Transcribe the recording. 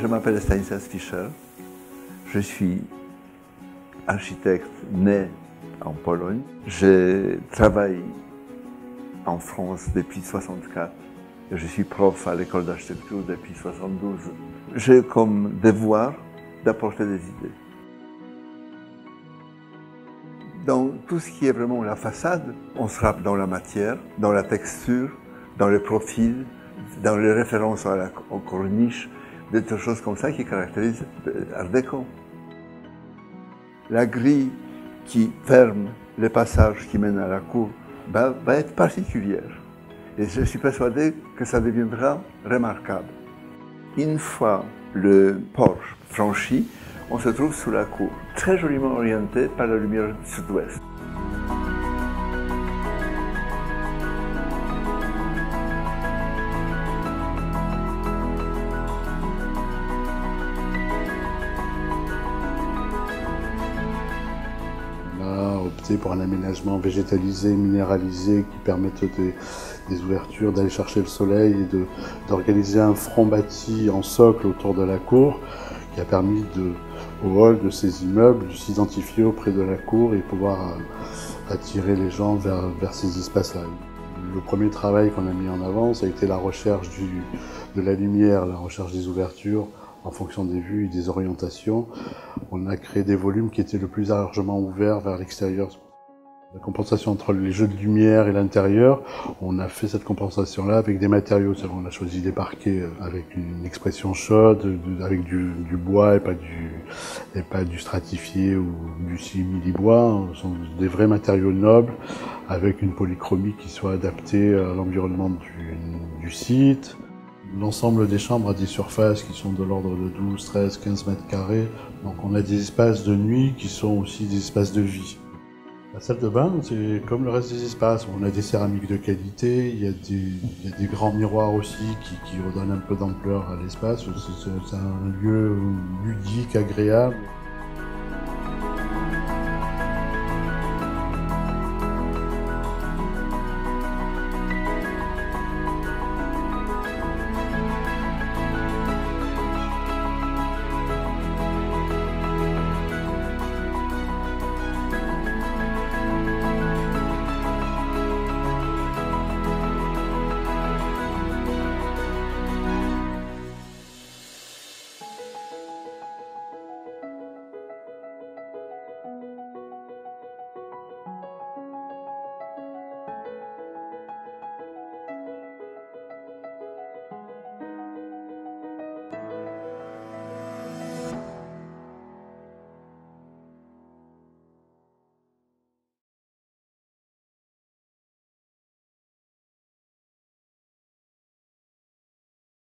Je m'appelle Stanislas Fischer, je suis architecte né en Pologne. Je travaille en France depuis 1964 et je suis prof à l'école d'architecture depuis 1972. J'ai comme devoir d'apporter des idées. Dans tout ce qui est vraiment la façade, on se frappe dans la matière, dans la texture, dans le profil, dans les références aux corniches, des choses comme ça qui caractérisent l'Art déco. La grille qui ferme le passage qui mène à la cour va être particulière. Et je suis persuadé que ça deviendra remarquable. Une fois le porche franchi, on se trouve sous la cour, très joliment orienté par la lumière du sud-ouest. Opté pour un aménagement végétalisé, minéralisé, qui permette des ouvertures, d'aller chercher le soleil et d'organiser un front bâti en socle autour de la cour, qui a permis au hall de ces immeubles de s'identifier auprès de la cour et pouvoir attirer les gens vers ces espaces-là. Le premier travail qu'on a mis en avant, ça a été la recherche de la lumière, la recherche des ouvertures, en fonction des vues et des orientations. On a créé des volumes qui étaient le plus largement ouverts vers l'extérieur. La compensation entre les jeux de lumière et l'intérieur, on a fait cette compensation-là avec des matériaux. On a choisi des parquets avec une expression chaude, avec du bois et pas du stratifié ou du simili-bois. Ce sont des vrais matériaux nobles avec une polychromie qui soit adaptée à l'environnement du site. L'ensemble des chambres a des surfaces qui sont de l'ordre de 12, 13, 15 mètres carrés. Donc on a des espaces de nuit qui sont aussi des espaces de vie. La salle de bain, c'est comme le reste des espaces. On a des céramiques de qualité, il y a des grands miroirs aussi qui redonnent un peu d'ampleur à l'espace. C'est un lieu ludique, agréable.